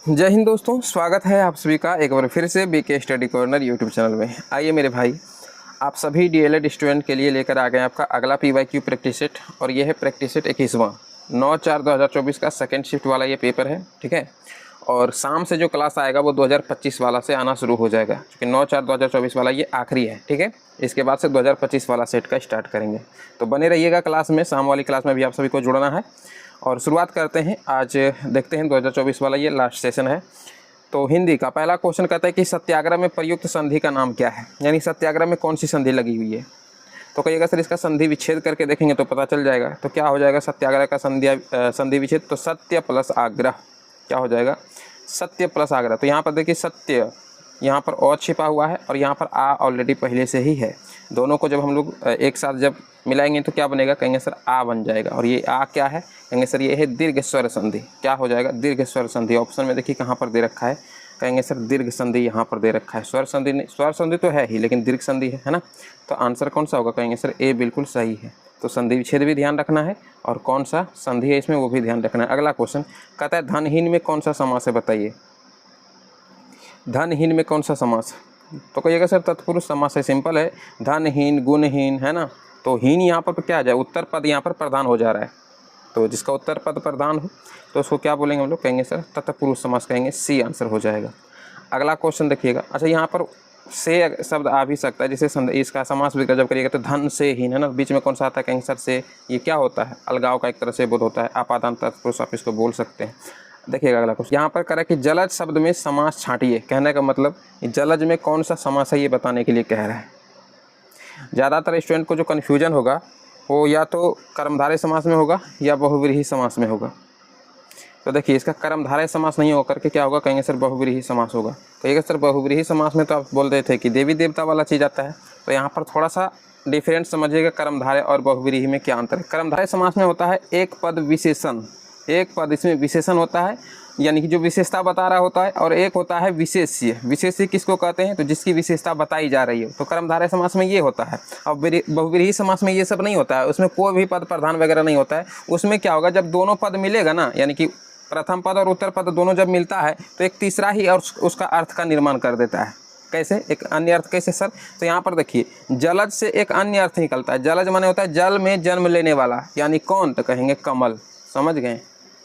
जय हिंद दोस्तों, स्वागत है आप सभी का एक बार फिर से BK study corner YouTube channel में। आइए मेरे भाई, आप सभी डीएलएड स्टूडेंट के लिए लेकर आ गए आपका अगला पीवाईक्यू प्रैक्टिस सेट। और ये है प्रैक्टिस सेट 21वां 9/4/2024 का सेकंड शिफ्ट वाला ये पेपर है, ठीक है। और शाम से जो क्लास आएगा वो 2025 वाला से आना शुरू हो जाएगा, क्योंकि 9/4/2024 वाला ये आखिरी है, ठीक है। इसके बाद से 2025 वाला सेट का स्टार्ट करेंगे। तो बने रहिएगा क्लास में, शाम वाली क्लास में भी आप सभी को जुड़ना है। और शुरुआत करते हैं, आज देखते हैं 2024 वाला ये लास्ट सेशन है। तो हिंदी का पहला क्वेश्चन कहता है कि सत्याग्रह में प्रयुक्त संधि का नाम क्या है, यानी सत्याग्रह में कौन सी संधि लगी हुई है। तो कहिएगा सर इसका संधि विच्छेद करके देखेंगे तो पता चल जाएगा। तो क्या हो जाएगा सत्याग्रह का संधि विच्छेद, तो सत्य प्लस आग्रह। क्या हो जाएगा, सत्य प्लस आग्रह। तो यहाँ पर देखिए सत्य, यहाँ पर और छिपा हुआ है और यहाँ पर आ ऑलरेडी पहले से ही है। दोनों को जब हम लोग एक साथ जब मिलाएंगे तो क्या बनेगा, कहेंगे सर आ बन जाएगा। और ये आ क्या है, कहेंगे सर ये है दीर्घ स्वर संधि। क्या हो जाएगा, दीर्घ स्वर संधि। ऑप्शन में देखिए कहाँ पर दे रखा है, कहेंगे सर दीर्घ संधि यहाँ पर दे रखा है। स्वर संधि नहीं, स्वर संधि तो है ही लेकिन दीर्घ संधि है ना। तो आंसर कौन सा होगा, कहेंगे सर ए बिल्कुल सही है। तो संधि विच्छेद भी ध्यान रखना है और कौन सा संधि है इसमें वो भी ध्यान रखना है। अगला क्वेश्चन कहता है धनहीन में कौन सा समास है, बताइए। धनहीन में कौन सा समास, तो कहिएगा सर तत्पुरुष समास है। सिंपल है, धनहीन गुणहीन है ना। तो हीन यहाँ पर क्या आ जाए, उत्तर पद यहाँ पर प्रधान हो जा रहा है। तो जिसका उत्तर पद प्रधान हो तो उसको क्या बोलेंगे हम लोग, कहेंगे सर तत्पुरुष समास, कहेंगे सी आंसर हो जाएगा। अगला क्वेश्चन देखिएगा। अच्छा यहाँ पर से शब्द आ भी सकता है, जैसे इसका समास भी जब करिएगा तो धन से हीन है ना, बीच में कौन सा आता है, कहेंगे सर से। ये क्या होता है, अलगाव का एक तरह से बोध होता है, आपादान तत्पुरुष आप इसको बोल सकते हैं। देखिएगा अगला क्वेश्चन यहाँ पर करा कि जलज शब्द में समास छांटिए। कहने का मतलब जलज में कौन सा समास है ये बताने के लिए कह रहा है। ज़्यादातर स्टूडेंट को जो कन्फ्यूजन होगा वो या तो कर्मधारय समास में होगा या बहुव्रीहि समास में होगा। तो देखिए इसका कर्मधारय समास नहीं होकर के क्या होगा, कहेंगे सर बहुव्रीहि समास होगा। कहिएगा सर बहुव्रीहि समास में तो आप बोल रहे थे कि देवी देवता वाला चीज़ आता है। तो यहाँ पर थोड़ा सा डिफरेंट समझिएगा, कर्मधारय और बहुव्रीहि में क्या अंतर है। कर्मधारय समास में होता है एक पद विशेषण, एक पद इसमें विशेषण होता है, यानी कि जो विशेषता बता रहा होता है, और एक होता है विशेष्य। विशेष्य किसको कहते हैं, तो जिसकी विशेषता बताई जा रही है। तो कर्मधारय समास में ये होता है। अब बहुव्रीहि समास में ये सब नहीं होता है, उसमें कोई भी पद प्रधान वगैरह नहीं होता है। उसमें क्या होगा, जब दोनों पद मिलेगा ना, यानी कि प्रथम पद और उत्तर पद दोनों जब मिलता है तो एक तीसरा ही और उसका अर्थ का निर्माण कर देता है। कैसे, एक अन्य अर्थ कैसे सर, तो यहाँ पर देखिए जलज से एक अन्य अर्थ निकलता है। जलज माने होता है जल में जन्म लेने वाला, यानी कौन, तो कहेंगे कमल। समझ गए,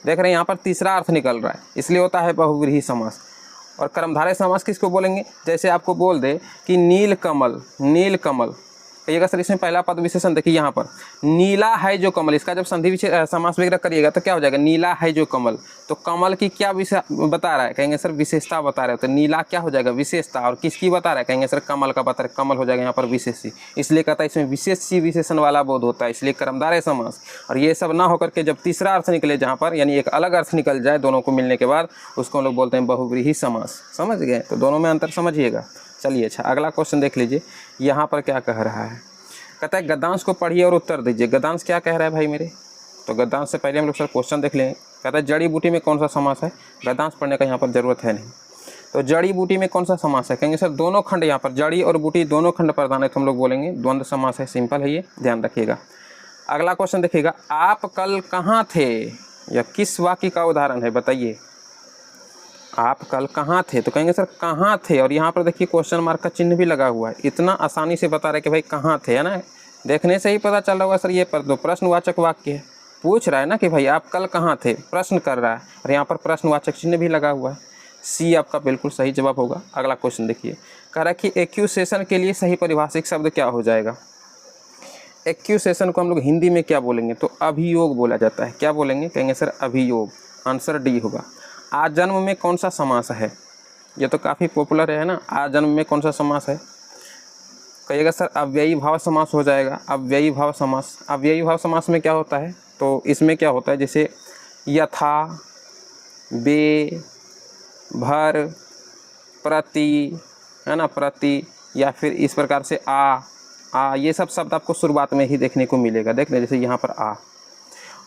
देख रहे हैं यहाँ पर तीसरा अर्थ निकल रहा है, इसलिए होता है बहुव्रीहि समास। और कर्मधारय समास किसको बोलेंगे, जैसे आपको बोल दे कि नील कमल, नील कमल। कहिएगा सर इसमें पहला पद विशेषण देखिए यहाँ पर नीला है जो कमल, इसका जब संधि समास वगैरह करिएगा तो क्या हो जाएगा, नीला है जो कमल। तो कमल की क्या बता रहा है, कहेंगे सर विशेषता बता रहे हो। तो नीला क्या हो जाएगा, विशेषता। और किसकी बता रहा है, कहेंगे सर कमल का बता रहे, कमल हो जाएगा यहाँ पर विशेषी। इसलिए कहता है इसमें विशेषी विशेषण वाला बोध होता है, इसलिए कर्मधारय समास। और ये सब ना होकर के जब तीसरा अर्थ निकले जहाँ पर, यानी एक अलग अर्थ निकल जाए दोनों को मिलने के बाद, उसको हम लोग बोलते हैं बहुव्रीहि समास। समझ गए, तो दोनों में अंतर समझिएगा। चलिए अच्छा अगला क्वेश्चन देख लीजिए, यहाँ पर क्या कह रहा है। कहता है गद्यांश को पढ़िए और उत्तर दीजिए। गद्यांश क्या कह रहा है भाई मेरे, तो गद्यांश से पहले हम लोग सर क्वेश्चन देख लें। कहता है जड़ी बूटी में कौन सा समास है। गद्यांश पढ़ने का यहाँ पर जरूरत है नहीं। तो जड़ी बूटी में कौन सा समास है, कहेंगे सर दोनों खंड, यहाँ पर जड़ी और बूटी दोनों खंड प्रधान है, तो हम लोग बोलेंगे द्वंद्व समास है। सिंपल है ये, ध्यान रखिएगा। अगला क्वेश्चन देखिएगा, आप कल कहाँ थे, या किस वाक्य का उदाहरण है, बताइए। आप कल कहाँ थे, तो कहेंगे सर कहाँ थे। और यहाँ पर देखिए क्वेश्चन मार्क का चिन्ह भी लगा हुआ है, इतना आसानी से बता रहे कि भाई कहाँ थे, है ना। देखने से ही पता चल रहा होगा सर ये पर तो प्रश्नवाचक वाक्य है। पूछ रहा है ना कि भाई आप कल कहाँ थे, प्रश्न कर रहा है, और यहाँ पर प्रश्नवाचक चिन्ह भी लगा हुआ है। सी आपका बिल्कुल सही जवाब होगा। अगला क्वेश्चन देखिए, कह रहा है कि एक्यूसेशन के लिए सही परिभाषिक शब्द क्या हो जाएगा। एक्यूसेशन को हम लोग हिंदी में क्या बोलेंगे, तो अभियोग बोला जाता है। क्या बोलेंगे, कहेंगे सर अभियोग। आंसर डी होगा। आजन्म में कौन सा समास है, ये तो काफ़ी पॉपुलर है ना। आजन्म में कौन सा समास है, कहिएगा सर अव्ययी भाव समास हो जाएगा। अव्ययी भाव समास, अव्ययी भाव समास में क्या होता है, तो इसमें क्या होता है, जैसे यथा, बे, भर, प्रति, है ना, प्रति, या फिर इस प्रकार से आ, ये सब शब्द आपको शुरुआत में ही देखने को मिलेगा। देख लें जैसे यहाँ पर आ।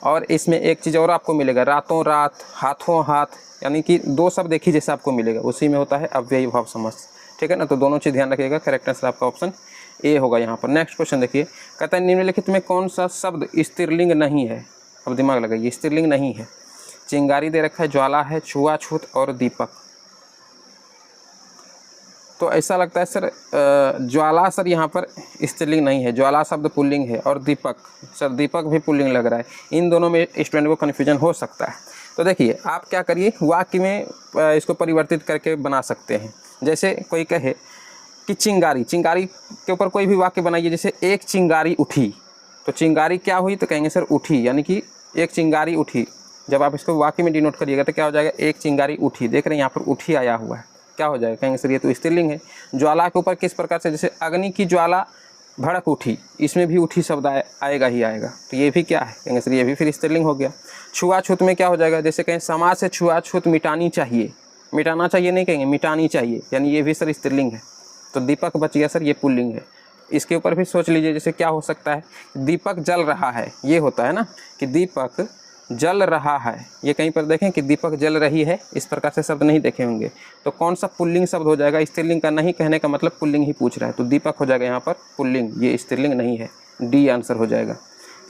और इसमें एक चीज़ और आपको मिलेगा, रातों रात, हाथों हाथ, यानी कि दो शब्द एक ही जैसा आपको मिलेगा, उसी में होता है अव्ययी भाव समास। ठीक है ना, तो दोनों चीज़ ध्यान रखिएगा। करेक्ट आंसर आपका ऑप्शन ए होगा यहाँ पर। नेक्स्ट क्वेश्चन देखिए, कहता है निम्नलिखित में कौन सा शब्द स्त्रीलिंग नहीं है। अब दिमाग लगाइए, स्त्रीलिंग नहीं है। चिंगारी दे रखा है, ज्वाला है, छुआछूत और दीपक। तो ऐसा लगता है सर ज्वाला सर यहाँ पर स्त्रीलिंग नहीं है, ज्वाला शब्द पुल्लिंग है, और दीपक सर दीपक भी पुल्लिंग लग रहा है। इन दोनों में स्टूडेंट को कन्फ्यूजन हो सकता है। तो देखिए आप क्या करिए, वाक्य में इसको परिवर्तित करके बना सकते हैं। जैसे कोई कहे कि चिंगारी, चिंगारी के ऊपर कोई भी वाक्य बनाइए, जैसे एक चिंगारी उठी, तो चिंगारी क्या हुई, तो कहेंगे सर उठी, यानी कि एक चिंगारी उठी। जब आप इसको वाक्य में डिनोट करिएगा तो क्या हो जाएगा, एक चिंगारी उठी। देख रहे हैं यहाँ पर उठी आया हुआ है, क्या हो जाएगा, कहेंगे सर ये तो स्त्रीलिंग है। ज्वाला के ऊपर किस प्रकार से, जैसे अग्नि की ज्वाला भड़क उठी, इसमें भी उठी शब्द आएगा ही आएगा, तो ये भी क्या है, कहेंगे सर ये भी फिर स्त्रीलिंग हो गया। छुआछूत में क्या हो जाएगा, जैसे कहें समाज से छुआछूत मिटानी चाहिए, मिटाना चाहिए नहीं कहेंगे, मिटानी चाहिए, यानी ये भी सर स्त्रीलिंग है। तो दीपक बच गया सर, ये पुल्लिंग है। इसके ऊपर भी सोच लीजिए, जैसे क्या हो सकता है, दीपक जल रहा है, ये होता है ना कि दीपक जल रहा है। ये कहीं पर देखें कि दीपक जल रही है, इस प्रकार से शब्द नहीं देखे होंगे। तो कौन सा पुल्लिंग शब्द हो जाएगा, स्त्रीलिंग का नहीं कहने का मतलब पुल्लिंग ही पूछ रहा है, तो दीपक हो जाएगा यहाँ पर पुल्लिंग, ये स्त्रीलिंग नहीं है, डी आंसर हो जाएगा।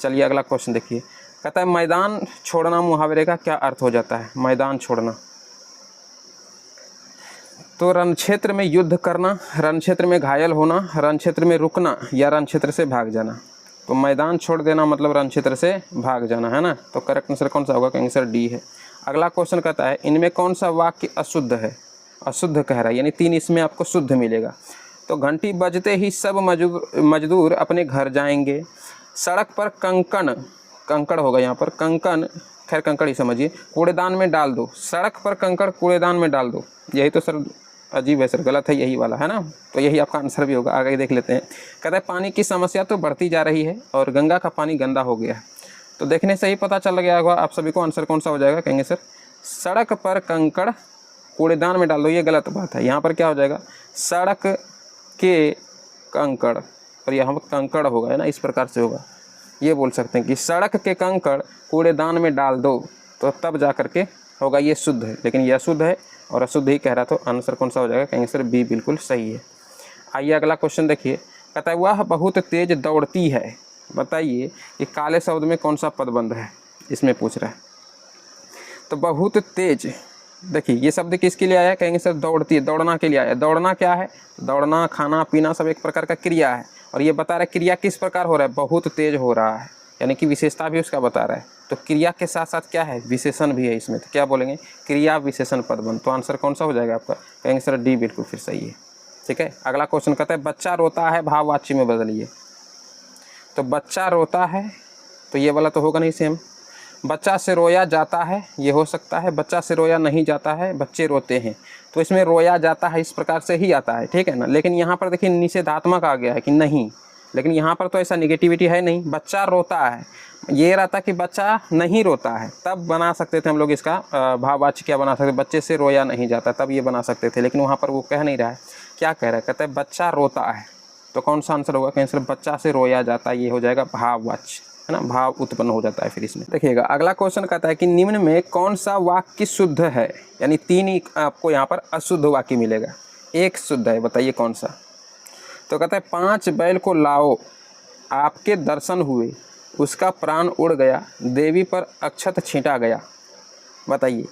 चलिए अगला क्वेश्चन देखिए, कहता है मैदान छोड़ना मुहावरे का क्या अर्थ हो जाता है। मैदान छोड़ना तो रण क्षेत्र में युद्ध करना, रण क्षेत्र में घायल होना, रण क्षेत्र में रुकना, या रण क्षेत्र से भाग जाना। तो मैदान छोड़ देना मतलब रण क्षेत्र से भाग जाना है ना। तो करेक्ट आंसर कौन सा होगा, कहेंगे सर डी है। अगला क्वेश्चन कहता है इनमें कौन सा वाक्य अशुद्ध है। अशुद्ध कह रहा है, यानी 3 इसमें आपको शुद्ध मिलेगा। तो घंटी बजते ही सब मजदूर अपने घर जाएंगे। सड़क पर कंकड़, कंकड़ होगा यहाँ पर, कंकड़ खैर कंकड़ ही समझिए, कूड़ेदान में डाल दो। सड़क पर कंकड़ कूड़ेदान में डाल दो, यही तो सर अजीब है सर, गलत है यही वाला है ना। तो यही आपका आंसर भी होगा। आगे देख लेते हैं, कहता है पानी की समस्या तो बढ़ती जा रही है और गंगा का पानी गंदा हो गया है। तो देखने से ही पता चल गया होगा आप सभी को आंसर कौन सा हो जाएगा, कहेंगे सर सड़क पर कंकड़ कूड़ेदान में डाल दो, ये गलत बात है। यहाँ पर क्या हो जाएगा, सड़क के कंकड़, और यहाँ पर कंकड़ होगा है ना, इस प्रकार से होगा। ये बोल सकते हैं कि सड़क के कंकड़ कूड़ेदान में डाल दो, तो तब जा करके होगा, ये शुद्ध है। लेकिन ये अशुद्ध है और अशुद्ध ही कह रहा, तो आंसर कौन सा हो जाएगा, कहेंगे सर बी बिल्कुल सही है। आइए अगला क्वेश्चन देखिए, कहता है वह बहुत तेज दौड़ती है। बताइए कि काले शब्द में कौन सा पदबंध है, इसमें पूछ रहा है। तो बहुत तेज, देखिए ये शब्द किसके लिए आया, कहेंगे सर दौड़ती है, दौड़ना के लिए आया। दौड़ना क्या है, दौड़ना खाना पीना सब एक प्रकार का क्रिया है, और ये बता रहा है क्रिया किस प्रकार हो रहा है, बहुत तेज हो रहा है, यानी कि विशेषता भी उसका बता रहा है। तो क्रिया के साथ साथ क्या है, विशेषण भी है इसमें, तो क्या बोलेंगे, क्रिया विशेषण पदबंध। तो आंसर कौन सा हो जाएगा आपका, कहेंगे सर डी बिल्कुल फिर सही है। ठीक है, अगला क्वेश्चन कहता है बच्चा रोता है भाववाची में बदलिए। तो बच्चा रोता है, तो ये वाला तो होगा नहीं सेम। बच्चा से रोया जाता है, ये हो सकता है। बच्चा से रोया नहीं जाता है, बच्चे रोते हैं, तो इसमें रोया जाता है इस प्रकार से ही आता है, ठीक है ना। लेकिन यहाँ पर देखिए निषेधात्मक आ गया है कि नहीं, लेकिन यहाँ पर तो ऐसा निगेटिविटी है नहीं। बच्चा रोता है, ये रहता कि बच्चा नहीं रोता है, तब बना सकते थे हम लोग इसका भाववाची क्या बना सकते, बच्चे से रोया नहीं जाता, तब ये बना सकते थे। लेकिन वहाँ पर वो कह नहीं रहा है, क्या कह रहा है, कहता है बच्चा रोता है, तो कौन सा आंसर होगा, कहें सर बच्चा से रोया जाता है, ये हो जाएगा भाववाची, है ना, भाव उत्पन्न हो जाता है फिर इसमें। देखिएगा अगला क्वेश्चन कहता है कि निम्न में कौन सा वाक्य शुद्ध है, यानी 3 ही आपको यहाँ पर अशुद्ध वाक्य मिलेगा, एक शुद्ध है, बताइए कौन सा। तो कहता है 5 बैल को लाओ, आपके दर्शन हुए, उसका प्राण उड़ गया, देवी पर अक्षत छींटा गया। बताइए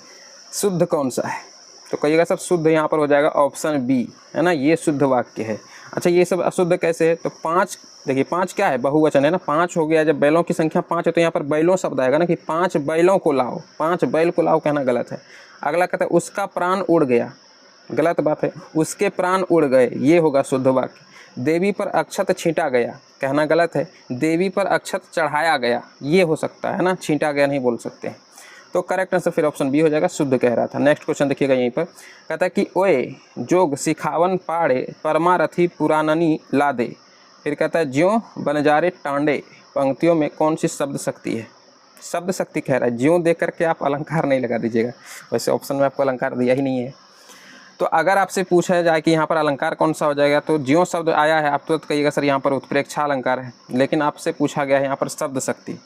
शुद्ध कौन सा है। तो कहिएगा सब शुद्ध यहाँ पर हो जाएगा ऑप्शन बी, है ना, ये शुद्ध वाक्य है। अच्छा ये सब अशुद्ध कैसे है, तो 5, देखिए 5 क्या है, बहुवचन है ना, 5 हो गया। जब बैलों की संख्या 5 है तो यहाँ पर बैलों शब्द आएगा ना, कि 5 बैलों को लाओ, 5 बैल को लाओ कहना गलत है। अगला कहता है उसका प्राण उड़ गया, गलत बात है, उसके प्राण उड़ गए, ये होगा शुद्ध वाक्य। देवी पर अक्षत छींटा गया कहना गलत है, देवी पर अक्षत चढ़ाया गया, ये हो सकता है ना, छींटा गया नहीं बोल सकते। तो करेक्ट आंसर फिर ऑप्शन बी हो जाएगा, शुद्ध कह रहा था। नेक्स्ट क्वेश्चन देखिएगा यहीं पर, कहता है कि ओए जोग सिखावन पाड़े परमारथी पुराननी लादे। फिर कहता है ज्यों बनजारे टांडे, पंक्तियों में कौन सी शब्द शक्ति है। शब्द शक्ति कह रहा है, ज्यों दे करके आप अलंकार नहीं लगा दीजिएगा, वैसे ऑप्शन में आपको अलंकार दिया ही नहीं है। तो अगर आपसे पूछा जाए कि यहाँ पर अलंकार कौन सा हो जाएगा, तो ज्यों शब्द आया है, आप तुरंत कहिएगा सर यहाँ पर उत्प्रेक्षा अलंकार है। लेकिन आपसे पूछा गया है यहाँ पर शब्द शक्ति।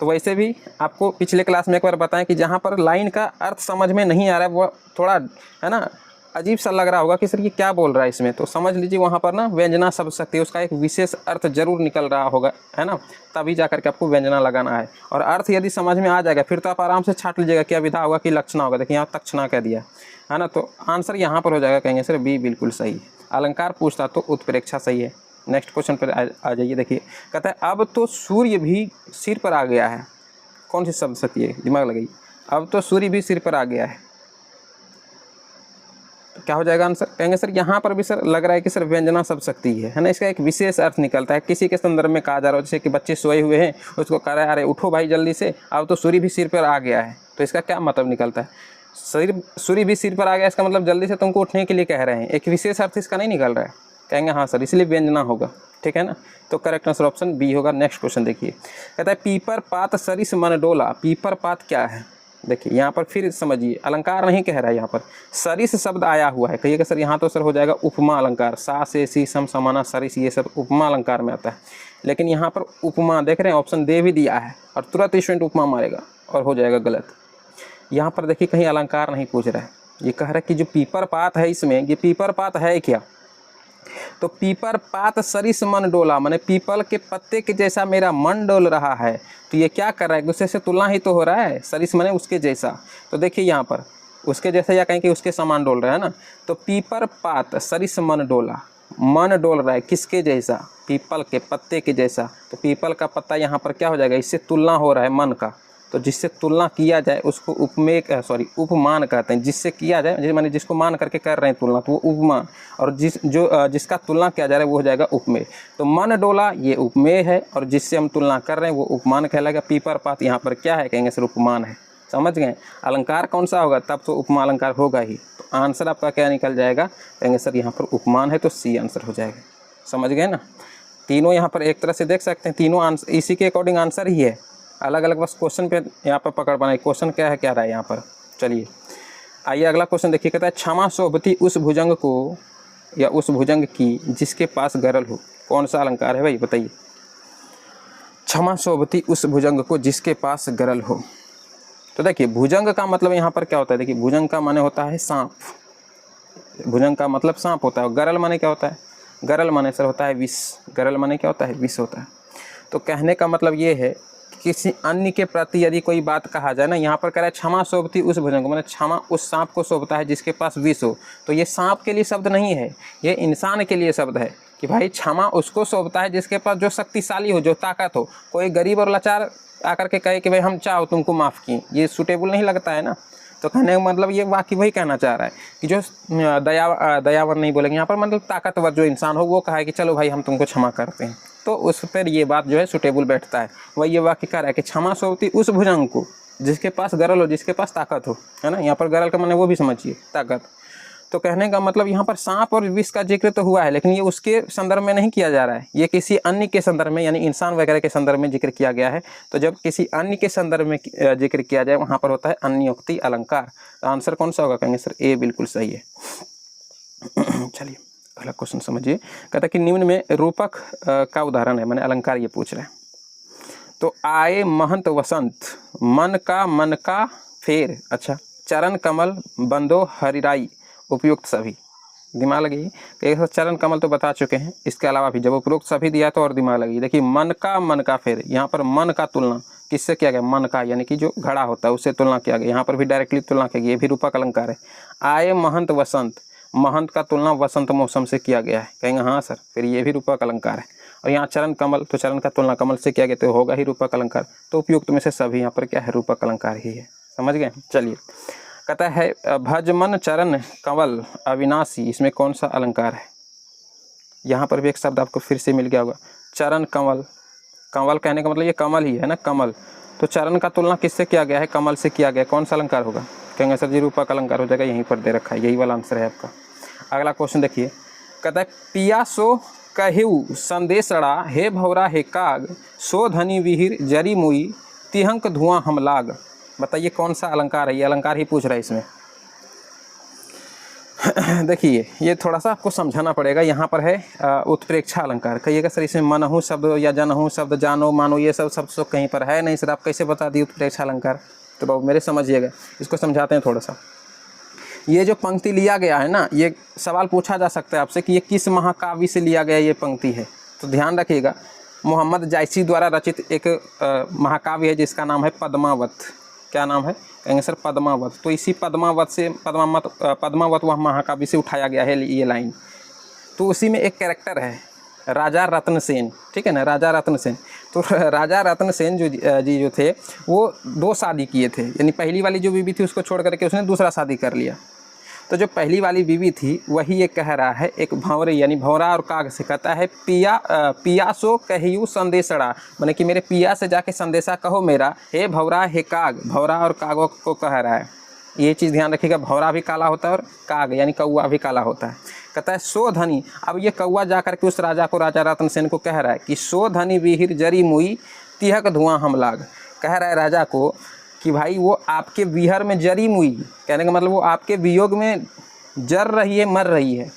तो वैसे भी आपको पिछले क्लास में एक बार बताएं कि जहाँ पर लाइन का अर्थ समझ में नहीं आ रहा है, वो थोड़ा है ना अजीब सा लग रहा होगा कि सर ये क्या बोल रहा है इसमें, तो समझ लीजिए वहाँ पर ना व्यंजना शब्द शक्ति उसका एक विशेष अर्थ जरूर निकल रहा होगा, है ना, तभी जा करके आपको व्यंजना लगाना है। और अर्थ यदि समझ में आ जाएगा फिर तो आप आराम से छाट लीजिएगा क्या विधा होगा कि लक्षणा होगा। देखिए यहाँ तक्षणा कह दिया है ना, तो आंसर यहाँ पर हो जाएगा, कहेंगे सर बी बिल्कुल सही है। अलंकार पूछता तो उत्प्रेक्षा सही है। नेक्स्ट क्वेश्चन पर आ जाइए। देखिए कहता है अब तो सूर्य भी सिर पर आ गया है। कौन सी शब्द शक्ति है, दिमाग लगाइए। अब तो सूर्य भी सिर पर आ गया है, क्या हो जाएगा आंसर, कहेंगे सर यहाँ पर भी सर लग रहा है कि सर व्यंजना शब्द शक्ति है ना, इसका एक विशेष अर्थ निकलता है। किसी के संदर्भ में कहा जा रहा हो, जैसे कि बच्चे सोए हुए हैं, उसको कह रहा है अरे उठो भाई जल्दी से, अब तो सूर्य भी सिर पर आ गया है, तो इसका क्या मतलब निकलता है, सूर्य भी सिर पर आ गया, इसका मतलब जल्दी से तुमको उठने के लिए कह रहे हैं, एक विशेष अर्थ इसका नहीं निकल रहा है। कहेंगे हाँ सर, इसलिए व्यंजना होगा, ठीक है ना। तो करेक्ट आंसर ऑप्शन बी होगा। नेक्स्ट क्वेश्चन देखिए, कहता है पीपर पात सरिस मन डोला। पीपर पात क्या है, देखिए यहाँ पर फिर समझिए, अलंकार नहीं कह रहा है, यहाँ पर सरिस शब्द आया हुआ है। कहिएगा सर यहाँ तो सर हो जाएगा उपमा अलंकार, सा से सी सम समाना सरिस, ये सब उपमा अलंकार में आता है। लेकिन यहाँ पर उपमा देख रहे हैं, ऑप्शन दे भी दिया है और तुरंत स्टूडेंट उपमा मारेगा और हो जाएगा गलत। यहाँ पर देखिए कहीं अलंकार नहीं पूछ रहा है, ये कह रहा है कि जो पीपर पात है इसमें, ये पीपर पात है क्या, तो पीपर पात सरिस मन डोला, माने पीपल के पत्ते के जैसा मेरा मन डोल रहा है। तो ये क्या कर रहा है, एक दूसरे से तुलना ही तो हो रहा है, सरिस माने उसके जैसा। तो देखिए यहाँ पर उसके जैसा या कहीं कि उसके समान डोल रहा है ना, तो पीपर पात सरिस मन डोला, मन डोल रहा है किसके जैसा, पीपल के पत्ते के जैसा। तो पीपल का पत्ता यहाँ पर क्या हो जाएगा, इससे तुलना हो रहा है मन का, तो जिससे तुलना किया जाए उसको उपमान कहते हैं। जिससे किया जाए माने जिसको मान करके कर रहे हैं तुलना, तो वो उपमान, और जिसका तुलना किया जा रहा है वो हो जाएगा उपमेय। तो मन डोला ये उपमेय है, और जिससे हम तुलना कर रहे हैं वो उपमान कहलाएगा। पीपर पात यहाँ पर क्या है, कहेंगे सर उपमान है। समझ गए, अलंकार कौन सा होगा, तब तो उपमा अलंकार होगा ही। तो आंसर आपका क्या निकल जाएगा, कहेंगे सर यहाँ पर उपमान है, तो सी आंसर हो जाएगा। समझ गए ना, तीनों यहाँ पर एक तरह से देख सकते हैं, तीनों आंसर इसी के अकॉर्डिंग आंसर ही है, अलग अलग बस क्वेश्चन पे यहाँ पर पकड़ पाना है, क्वेश्चन क्या है क्या रहा है यहाँ पर। चलिए आइए अगला क्वेश्चन देखिए, कहता है क्षमा शोभती उस भुजंग को या उस भुजंग की जिसके पास गरल हो। कौन सा अलंकार है भाई बताइए, क्षमा शोभती उस भुजंग को जिसके पास गरल हो। तो देखिए भुजंग का मतलब यहाँ पर क्या होता है, देखिए भुजंग का माने होता है सांप, भुजंग का मतलब सांप होता है। गरल माने क्या होता है, गरल माने सर होता है विष, गरल माने क्या होता है, विष होता है। तो कहने का मतलब ये है किसी अन्य के प्रति यदि कोई बात कहा जाए ना, यहाँ पर कह रहा है क्षमा शोभती उस भुजंग को, मतलब क्षमा उस सांप को शोभता है जिसके पास विष हो। तो ये सांप के लिए शब्द नहीं है, ये इंसान के लिए शब्द है कि भाई क्षमा उसको शोभता है जिसके पास जो शक्तिशाली हो, जो ताकत हो। कोई गरीब और लाचार आकर के कहे कि भाई हम चाहो तुमको माफ़ किए, ये सूटेबल नहीं लगता है ना। तो कहने का मतलब ये वाकई वही कहना चाह रहा है कि जो दयावर नहीं बोलेंगे यहाँ पर, मतलब ताकतवर जो इंसान हो वो कहा है कि चलो भाई हम तुमको क्षमा करते हैं, तो उस पर ये बात जो है सूटेबल बैठता है। वही ये वाक्य कह रहा है कि क्षमा शोभती उस भुजंग को जिसके पास गरल हो, जिसके पास ताकत हो, है ना। यहाँ पर गरल का माने वो भी समझिए ताकत। तो कहने का मतलब यहाँ पर सांप और विष का जिक्र तो हुआ है, लेकिन ये उसके संदर्भ में नहीं किया जा रहा है, ये किसी अन्य के संदर्भ में, यानी इंसान वगैरह के संदर्भ में जिक्र किया गया है। तो जब किसी अन्य के संदर्भ में जिक्र किया जाए वहाँ पर होता है अन्योक्ति अलंकार। तो आंसर कौन सा होगा, कहेंगे सर ए बिल्कुल सही है। चलिए अगला क्वेश्चन समझिए, कहता है कि निम्न में रूपक का उदाहरण है, मैंने अलंकार ये पूछ रहे हैं। तो आए महंत वसंत, मन का फेर, अच्छा चरण कमल बंदो हरिराई, उपयुक्त सभी। दिमाग लगी, एक चरण कमल तो बता चुके हैं, इसके अलावा भी जब उपयुक्त सभी दिया तो और दिमाग लगी। देखिए मन का फेर, यहाँ पर मन का तुलना किससे किया गया, मन का यानी कि जो घड़ा होता है उससे तुलना किया गया, यहाँ पर भी डायरेक्टली तुलना की गई, ये भी रूपक अलंकार है। आए महंत वसंत, महंत का तुलना वसंत मौसम से किया गया है, कहेंगे हाँ सर, फिर ये भी रूपक अलंकार है। और यहाँ चरण कमल, तो चरण का तुलना कमल से किया गया तो होगा ही रूपक अलंकार। तो उपयुक्त में से सभी यहाँ पर क्या है, रूपक अलंकार ही है। समझ गए। चलिए कहता है भजमन चरण कंवल अविनाशी, इसमें कौन सा अलंकार है। यहाँ पर भी एक शब्द आपको फिर से मिल गया होगा, चरण कंवल। कंवल कहने का मतलब ये कमल ही है ना, कमल। तो चरण का तुलना किससे किया गया है, कमल से किया गया, कौन सा अलंकार होगा, कहेंगे सर जी रूपक अलंकार हो जाएगा, यहीं पर दे रखा है, यही वाला आंसर है आपका। अगला क्वेश्चन देखिए, कहता है पिया सो कहिउ संदेशड़ा, हे भौरा हे काग, सो धनी विहिर जरी मुई, तिहंक धुआं हम लाग। बताइए कौन सा अलंकार है, ये अलंकार ही पूछ रहा है इसमें। देखिए ये थोड़ा सा आपको समझाना पड़ेगा, यहाँ पर है उत्प्रेक्षा अलंकार। कहिएगा सर इसमें मनहु शब्द या जनहु शब्द, जानो मानो ये सब शब्द तो कहीं पर है नहीं सर, आप कैसे बता दिए उत्प्रेक्षा अलंकार। तो बाबू मेरे समझिएगा, इसको समझाते हैं थोड़ा सा। ये जो पंक्ति लिया गया है ना, ये सवाल पूछा जा सकता है आपसे कि ये किस महाकाव्य से लिया गया ये पंक्ति है। तो ध्यान रखिएगा, मोहम्मद जायसी द्वारा रचित एक महाकाव्य है जिसका नाम है पद्मावत। क्या नाम है? कहेंगे सर पद्मावत। तो इसी पद्मावत वह महाकाव्य से उठाया गया है ये लाइन। तो उसी में एक कैरेक्टर है राजा रत्न सेन, ठीक है ना, राजा रत्न सेन। तो राजा रत्न सेन जो थे वो 2 शादी किए थे, यानी पहली वाली जो बीवी थी उसको छोड़ करके उसने दूसरा शादी कर लिया। तो जो पहली वाली बीवी थी वही ये कह रहा है, एक भंवरे यानी भंवरा और काग से कहता है पिया सो कहियू संदेशड़ा, माने कि मेरे पिया से जाके संदेशा कहो मेरा, हे भंवरा हे काग। भंवरा और कागों को कह रहा है। ये चीज़ ध्यान रखिएगा, भंवरा भी काला होता है और काग यानी कौआ भी काला होता है। कहता है सो धनी, अब ये कौआ जा करके उस राजा को, राजा रत्न सेन को कह रहा है कि सो धनी विहिर जरी मुई तिहक धुआं हम लाग। कह रहा है राजा को कि भाई वो आपके विहर में जरी मुई, कहने का मतलब वो आपके वियोग में जर रही है, मर रही है,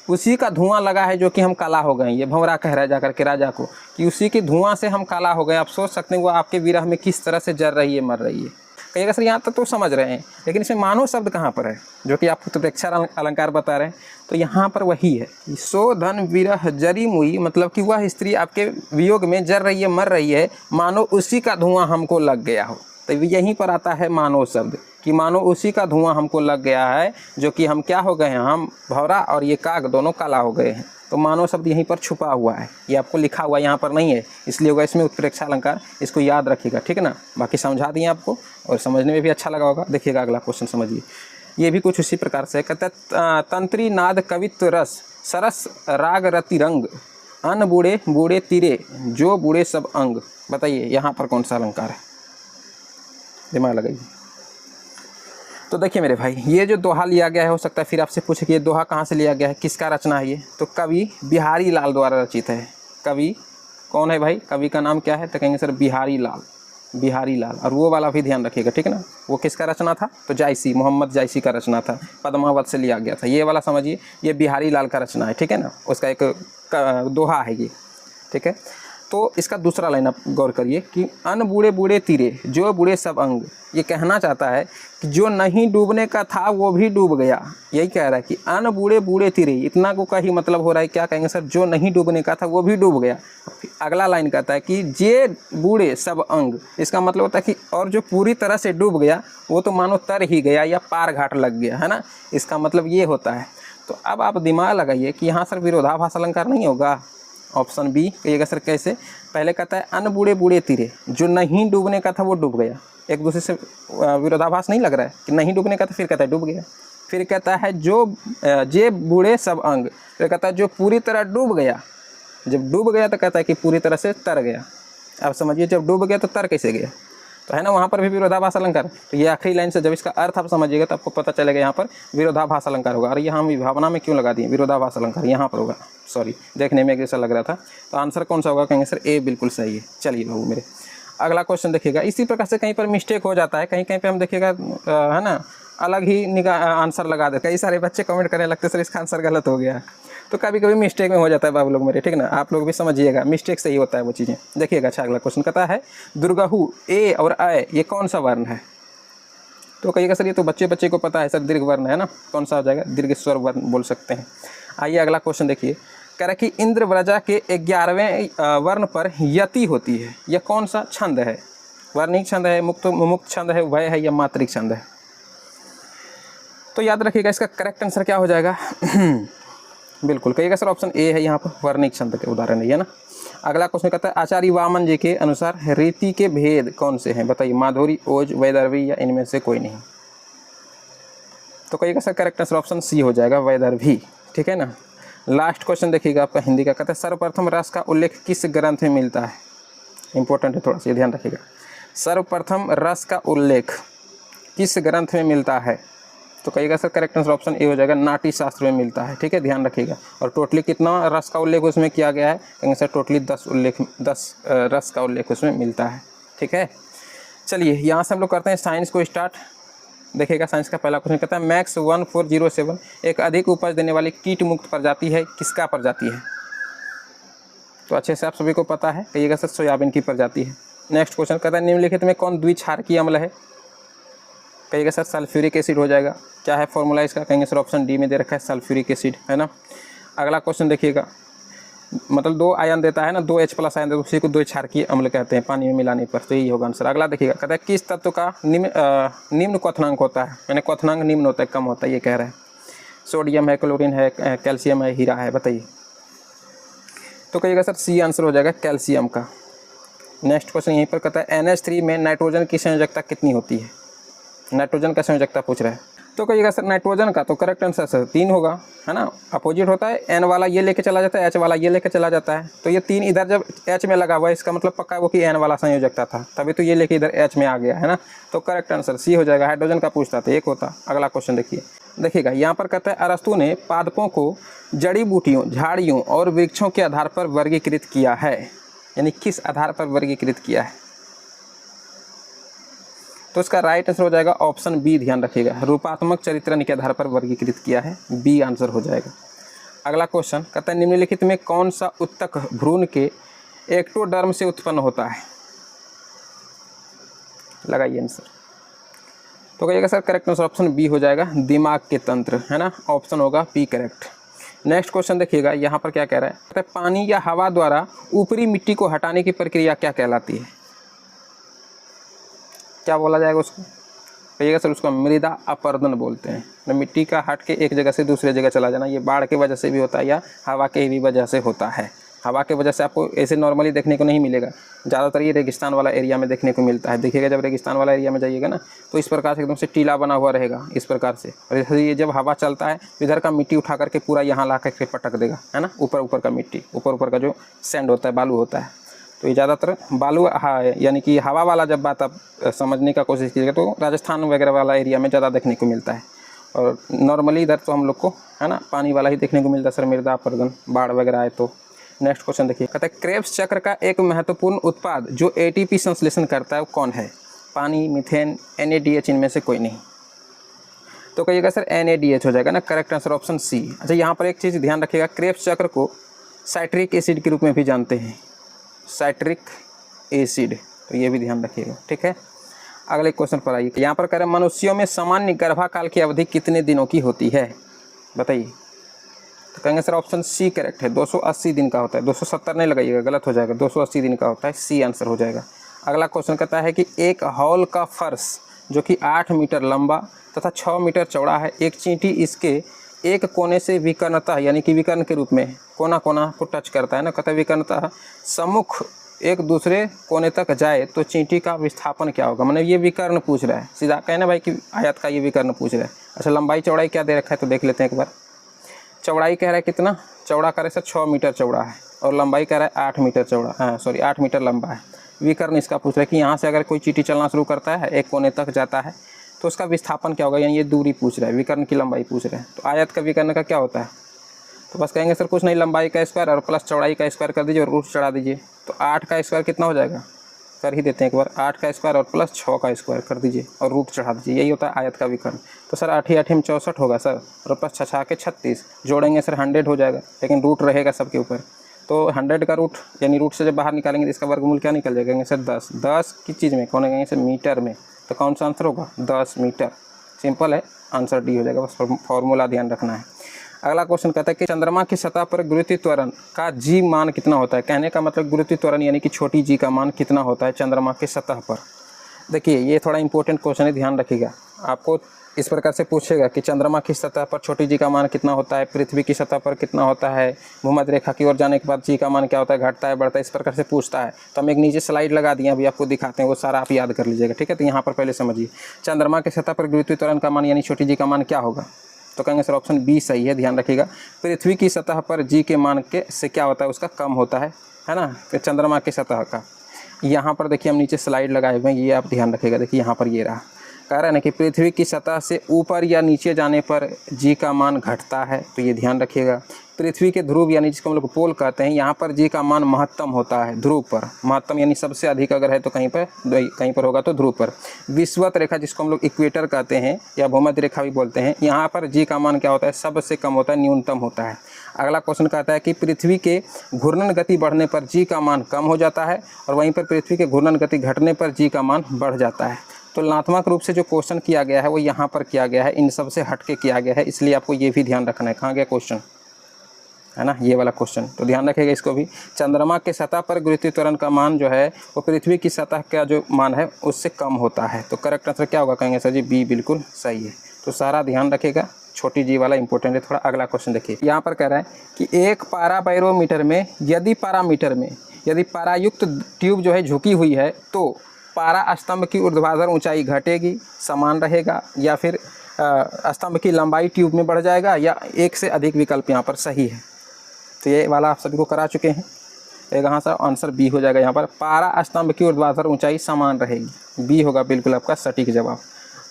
उसी का धुआं लगा है जो कि हम काला हो गए। ये भंवरा कह रहा है जाकर के राजा को कि उसी के धुआं से हम काला हो गए। आप सोच सकते हैं वो आपके विरह में किस तरह से जर रही है, मर रही है। कहिएगा सर यहाँ तक तो समझ रहे हैं, लेकिन इसमें मानव शब्द कहाँ पर है जो कि आप उत्प्रेक्षा अलंकार बता रहे हैं। तो यहाँ पर वही है, सो धन विरह जरी मुई, मतलब कि वह स्त्री आपके वियोग में जर रही है, मर रही है, मानो उसी का धुआं हमको लग गया हो। तो यहीं पर आता है मानव शब्द कि मानो उसी का धुआं हमको लग गया है, जो कि हम क्या हो गए हैं, हम भंवरा और ये काग दोनों काला हो गए हैं। तो मानव शब्द यहीं पर छुपा हुआ है, ये आपको लिखा हुआ यहाँ पर नहीं है, इसलिए होगा इसमें उत्प्रेक्षा अलंकार। इसको याद रखिएगा, ठीक है ना। बाकी समझा दिए आपको और समझने में भी अच्छा लगा होगा। देखिएगा अगला क्वेश्चन समझिए, ये भी कुछ उसी प्रकार से कहते हैं, तंत्री नाद कवित्व रस सरस राग रति रंग अन बूढ़े बूढ़े तीरे जो बूढ़े सब अंग। बताइए यहाँ पर कौन सा अलंकार है, दिमाग लगाइए। तो देखिए मेरे भाई, ये जो दोहा लिया गया है, हो सकता है फिर आपसे पूछे कि ये दोहा कहाँ से लिया गया है, किसका रचना है ये। तो कवि बिहारी लाल द्वारा रचित है। कवि कौन है भाई, कवि का नाम क्या है, तो कहेंगे सर बिहारी लाल, बिहारी लाल। और वो वाला भी ध्यान रखिएगा, ठीक है ना। वो किसका रचना था, तो जायसी, मोहम्मद जायसी का रचना था, पद्मावत से लिया गया था। ये वाला समझिए, ये बिहारी लाल का रचना है, ठीक है ना। उसका एक दोहा है ये, ठीक है। तो इसका दूसरा लाइन आप गौर करिए कि अन बूढ़े बूढ़े तीरे जो बूढ़े सब अंग। ये कहना चाहता है कि जो नहीं डूबने का था वो भी डूब गया। यही कह रहा है कि अन बूढ़े बूढ़े तीरे, इतना को का ही मतलब हो रहा है, क्या कहेंगे सर, जो नहीं डूबने का था वो भी डूब गया। अगला लाइन कहता है कि जे बूढ़े सब अंग, इसका मतलब होता है कि और जो पूरी तरह से डूब गया वो तो मानो तर ही गया या पार घाट लग गया, है ना। इसका मतलब ये होता है। तो अब आप दिमाग लगाइए कि यहाँ सर विरोधाभास अलंकार नहीं होगा। ऑप्शन बी कहिएगा सर कैसे। पहले कहता है अन बूढ़े बूढ़े तीरे, जो नहीं डूबने का था वो डूब गया। एक दूसरे से विरोधाभास नहीं लग रहा है कि नहीं डूबने का था, फिर कहता है डूब गया। फिर कहता है जो जे बूढ़े सब अंग, फिर कहता है जो पूरी तरह डूब गया। जब डूब गया तो कहता है कि पूरी तरह से तर गया। अब समझिए, जब डूब गया तो तर कैसे गया, तो है ना, वहाँ पर भी विरोधाभास अलंकार। तो ये आखिरी लाइन से जब इसका अर्थ आप समझिएगा तो आपको पता चलेगा यहाँ पर विरोधाभास अलंकार होगा। और यहाँ हम विभावना में क्यों लगा दिए, विरोधाभास अलंकार यहाँ पर होगा। सॉरी, देखने में जैसा लग रहा था। तो आंसर कौन सा होगा, कहेंगे सर ए बिल्कुल सही है। चलिए बाबू मेरे, अगला क्वेश्चन देखिएगा। इसी प्रकार से कहीं पर मिस्टेक हो जाता है, कहीं कहीं पर हम देखिएगा है ना, अलग ही आंसर लगा देते। कई सारे बच्चे कमेंट करने लगते सर इसका आंसर गलत हो गया। तो कभी कभी मिस्टेक में हो जाता है बाबू लोग मेरे, ठीक है ना। आप लोग भी समझिएगा, मिस्टेक से ही होता है वो चीज़ें। देखिएगा अच्छा अगला क्वेश्चन कहता है दुर्गहु ए और अ ये कौन सा वर्ण है। तो कहिएगा सर ये तो बच्चे बच्चे को पता है सर, दीर्घ वर्ण है ना, कौन सा हो जाएगा, दीर्घ स्वर वर्ण बोल सकते हैं। आइए अगला क्वेश्चन देखिए, कह रहा है कि इंद्रव्रजा के 11वें वर्ण पर यति होती है। यह कौन सा छंद है, वर्णिक छंद है, मुक्त छंद है, वय है या मात्रिक छंद है। तो याद रखिएगा इसका करेक्ट आंसर क्या हो जाएगा बिल्कुल कहिएगा सर ऑप्शन ए है, यहाँ पर वर्णिक छंद के उदाहरण है ना। अगला क्वेश्चन कहता है आचार्य वामन जी के अनुसार रीति के भेद कौन से हैं, बताइए। माधुरी, ओज, वैदर्भी या इनमें से कोई नहीं। तो कहिएगा sir correct answer option C हो जाएगा, वैदर्भी, ठीक है ना। लास्ट क्वेश्चन देखिएगा आपका हिंदी का, कहता है सर्वप्रथम रस का उल्लेख किस ग्रंथ में मिलता है। इंपॉर्टेंट है, थोड़ा सा ध्यान रखिएगा। सर्वप्रथम रस का उल्लेख किस ग्रंथ में मिलता है। तो कहिएगा sir correct answer option A हो जाएगा, नाट्य शास्त्र में मिलता है, ठीक है, ध्यान रखिएगा। और टोटली कितना रस का उल्लेख उसमें किया गया है, कहेंगे सर टोटली 10 रस का उल्लेख उसमें मिलता है, ठीक है। चलिए यहाँ से हम लोग करते हैं साइंस को स्टार्ट। देखिएगा साइंस का पहला क्वेश्चन कहता है मैक्स 1407 एक अधिक उपज देने वाली कीट मुक्त प्रजाति है, किसका प्रजाति है। तो अच्छे से आप सभी को पता है, कहिएगा सर सोयाबीन की प्रजाति है। नेक्स्ट क्वेश्चन कहता है निम्नलिखित में कौन द्विक्षारकीय अम्ल है। कहिएगा सर सल्फ्यूरिक एसिड हो जाएगा। क्या है फॉर्मूला इसका, कहेंगे सर ऑप्शन डी में दे रखा है सल्फ्यूरिक एसिड, है ना। अगला क्वेश्चन देखिएगा, मतलब 2 आयन देता है ना, 2 H+ आयन देता है, उसी को 2 क्षारकीय अम्ल कहते हैं पानी में मिलाने पर, तो यही होगा आंसर। अगला देखिएगा, कहता है किस तत्व का निम्न क्वथनांक होता है, यानी क्वथनांक निम्न होता है, कम होता है, ये कह रहा है। सोडियम है, क्लोरीन है, कैल्शियम है, हीरा है, बताइए। तो कहिएगा सर सी आंसर हो जाएगा कैल्शियम का। नेक्स्ट क्वेश्चन यहीं पर कहता है NH3 में नाइट्रोजन की संयोजकता कितनी होती है, नाइट्रोजन का संयोजकता पूछ रहा है। तो कहिएगा सर नाइट्रोजन का तो करेक्ट आंसर सर 3 होगा, है ना। अपोजिट होता है, N वाला ये लेके चला जाता है, H वाला ये लेके चला जाता है, तो ये 3 इधर जब H में लगा हुआ है, इसका मतलब पक्का वो कि N वाला संयोजकता था, तभी तो ये लेके इधर H में आ गया, है ना। तो करेक्ट आंसर सी हो जाएगा। हाइड्रोजन का पूछता था, 1 होता। अगला क्वेश्चन देखिएगा, यहाँ पर कहता है अरस्तु ने पादपों को जड़ी बूटियों, झाड़ियों और वृक्षों के आधार पर वर्गीकृत किया है, यानी किस आधार पर वर्गीकृत किया है। तो इसका राइट आंसर हो जाएगा ऑप्शन बी, ध्यान रखिएगा, रूपात्मक चरित्रण के आधार पर वर्गीकृत किया है, बी आंसर हो जाएगा। अगला क्वेश्चन कहता है निम्नलिखित में कौन सा उत्तक भ्रूण के एक्टोडर्म से उत्पन्न होता है, लगाइए आंसर। तो कहिएगा sir correct answer option B हो जाएगा, दिमाग के तंत्र, है ना, ऑप्शन होगा बी करेक्ट। नेक्स्ट क्वेश्चन देखिएगा, यहाँ पर क्या कह रहा है, कहता है पानी या हवा द्वारा ऊपरी मिट्टी को हटाने की प्रक्रिया क्या कहलाती है, क्या बोला जाएगा उसको। कहिएगा सर उसको मृदा अपरदन बोलते हैं, तो मिट्टी का हट के एक जगह से दूसरे जगह चला जाना, ये बाढ़ की वजह से भी होता है या हवा के भी वजह से होता है। हवा के वजह से आपको ऐसे नॉर्मली देखने को नहीं मिलेगा, ज़्यादातर ये रेगिस्तान वाला एरिया में देखने को मिलता है। देखिएगा जब रेगिस्तान वाला एरिया में जाइएगा ना, तो इस प्रकार से एकदम से टीला बना हुआ रहेगा इस प्रकार से, और ये जब हवा चलता है इधर का मिट्टी उठा करके पूरा यहाँ ला करके पटक देगा, है ना, ऊपर का मिट्टी, ऊपर का जो सैंड होता है, बालू होता है। तो ये ज़्यादातर बालू यानी कि हवा वाला जब बात आप समझने का कोशिश कीजिएगा तो राजस्थान वगैरह वाला एरिया में ज़्यादा देखने को मिलता है, और नॉर्मली इधर तो हम लोग को, है ना, पानी वाला ही देखने को मिलता है सर, मृदा अपरदन, बाढ़ वगैरह आए तो। नेक्स्ट क्वेश्चन देखिए, कहता है क्रेब्स चक्र का एक महत्वपूर्ण उत्पाद जो ATP संश्लेषण करता है वो कौन है, पानी, मीथेन, NADH, इनमें से कोई नहीं। तो कहिएगा सर NADH हो जाएगा ना, करेक्ट आंसर ऑप्शन सी। अच्छा यहाँ पर एक चीज़ ध्यान रखिएगा, क्रेब्स चक्र को साइट्रिक एसिड के रूप में भी जानते हैं, साइट्रिक एसिड, तो ये भी ध्यान रखिएगा, ठीक है। अगले क्वेश्चन पर आइए, यहाँ पर कह रहे हैं मनुष्यों में सामान्य गर्भाकाल की अवधि कितने दिनों की होती है, बताइए। तो कहेंगे सर ऑप्शन सी करेक्ट है, 280 दिन का होता है, 270 नहीं लगाइएगा, गलत हो जाएगा, 280 दिन का होता है, सी आंसर हो जाएगा। अगला क्वेश्चन कहता है कि एक हॉल का फर्श जो कि 8 मीटर लंबा तथा 6 मीटर चौड़ा है, एक चींटी इसके एक कोने से विकर्णता, यानी कि विकर्ण के रूप में कोना को टच करता है ना, कहता है विकर्णता सम्मुख एक दूसरे कोने तक जाए तो चींटी का विस्थापन क्या होगा, मतलब ये विकर्ण पूछ रहा है, सीधा कहना भाई कि आयत का ये विकर्ण पूछ रहा है। अच्छा लंबाई चौड़ाई क्या दे रखा है तो देख लेते हैं एक बार। चौड़ाई कह रहा है कितना, चौड़ा कह रहे सर 6 मीटर चौड़ा है, और लंबाई कह रहा है 8 मीटर चौड़ा, 8 मीटर लंबा है। विकर्ण इसका पूछ रहा है कि यहाँ से अगर कोई चींटी चलना शुरू करता है, एक कोने तक जाता है, तो उसका विस्थापन क्या होगा, यानी ये दूरी पूछ रहा है, विकर्ण की लंबाई पूछ रहा है। तो आयत का विकर्ण का क्या होता है, तो बस कहेंगे सर कुछ नहीं, लंबाई का स्क्वायर और प्लस चौड़ाई का स्क्वायर कर दीजिए और रूट चढ़ा दीजिए। तो 8 का स्क्वायर कितना हो जाएगा, कर ही देते हैं एक बार, 8 का स्क्वायर और प्लस 6 का स्क्वायर कर दीजिए और रूट चढ़ा दीजिए, यही होता है आयत का विकर्ण। तो सर 8 8 में 64 होगा सर, और प्लस 6 के 36 जोड़ेंगे सर 100 हो जाएगा, लेकिन रूट रहेगा सबके ऊपर। तो 100 का रूट, यानी रूट से जब बाहर निकालेंगे तो इसका वर्गमूल क्या निकल जाएगा सर 10। 10 किस चीज़ में, कौन कहेंगे सर मीटर में, तो कौन सा आंसर होगा 10 मीटर। सिंपल है, आंसर डी हो जाएगा, बस फॉर्मूला ध्यान रखना है। अगला क्वेश्चन कहता है कि चंद्रमा की सतह पर गुरुत्वीय त्वरण का जी मान कितना होता है, कहने का मतलब गुरुत्वीय त्वरण यानी कि छोटी जी का मान कितना होता है चंद्रमा की सतह पर। देखिए ये थोड़ा इंपॉर्टेंट क्वेश्चन है, ध्यान रखिएगा। आपको इस प्रकार से पूछेगा कि चंद्रमा की सतह पर छोटी जी का मान कितना होता है, पृथ्वी की सतह पर कितना होता है, भूमध्य रेखा की ओर जाने के बाद जी का मान क्या होता है, घटता है बढ़ता है, इस प्रकार से पूछता है। तो हम एक नीचे स्लाइड लगा दिए, अभी आपको दिखाते हैं, वो सारा आप याद कर लीजिएगा, ठीक है। तो यहाँ पर पहले समझिए, चंद्रमा की सतह पर गुरुत्वीय त्वरण का मान यानी छोटी जी का मान क्या होगा, तो कहेंगे सर ऑप्शन बी सही है, ध्यान रखिएगा। पृथ्वी की सतह पर जी के मान के से क्या होता है, उसका कम होता है ना, चंद्रमा की सतह का। यहाँ पर देखिए हम नीचे स्लाइड लगाए हुए हैं, ये आप ध्यान रखिएगा। देखिए यहाँ पर ये रहा, कह रहा है ना कि पृथ्वी की सतह से ऊपर या नीचे जाने पर जी का मान घटता है, तो ये ध्यान रखिएगा। पृथ्वी के ध्रुव यानी जिसको हम लोग पोल कहते हैं, यहाँ पर जी का मान महत्तम होता है, ध्रुव पर महत्तम यानी सबसे अधिक अगर है तो कहीं पर होगा तो ध्रुव पर। विषुवत रेखा जिसको हम लोग इक्वेटर कहते हैं या भूमध्य रेखा भी बोलते हैं, यहाँ पर जी का मान क्या होता है, सबसे कम होता है, न्यूनतम होता है। अगला क्वेश्चन कहता है कि पृथ्वी के घूर्णन गति बढ़ने पर जी का मान कम हो जाता है और वहीं पर पृथ्वी के घूर्णन गति घटने पर जी का मान बढ़ जाता है। तुलनात्मक रूप से जो क्वेश्चन किया गया है वो यहाँ पर किया गया है, इन सब से हट के किया गया है, इसलिए आपको ये भी ध्यान रखना है। कहाँ गया क्वेश्चन, है ना, ये वाला क्वेश्चन, तो ध्यान रखिएगा इसको भी। चंद्रमा के सतह पर गुरुत्वीय त्वरण का मान जो है वो पृथ्वी की सतह का जो मान है उससे कम होता है। तो करेक्ट आंसर क्या होगा, कहेंगे सर जी बी बिल्कुल सही है। तो सारा ध्यान रखिएगा, छोटी जी वाला इंपॉर्टेंट है थोड़ा। अगला क्वेश्चन देखिए, यहाँ पर कह रहा है कि एक पारा बैरोमीटर में यदि पारायुक्त ट्यूब जो है झुकी हुई है तो पारा स्तंभ की ऊर्ध्वाधर ऊंचाई घटेगी, समान रहेगा, या फिर स्तंभ की लंबाई ट्यूब में बढ़ जाएगा, या एक से अधिक विकल्प यहाँ पर सही है। तो ये वाला आप सभी को करा चुके हैं। यहाँ से आंसर बी हो जाएगा। यहाँ पर पारा स्तंभ की ऊर्ध्वाधर ऊंचाई समान रहेगी, बी होगा बिल्कुल आपका सटीक जवाब।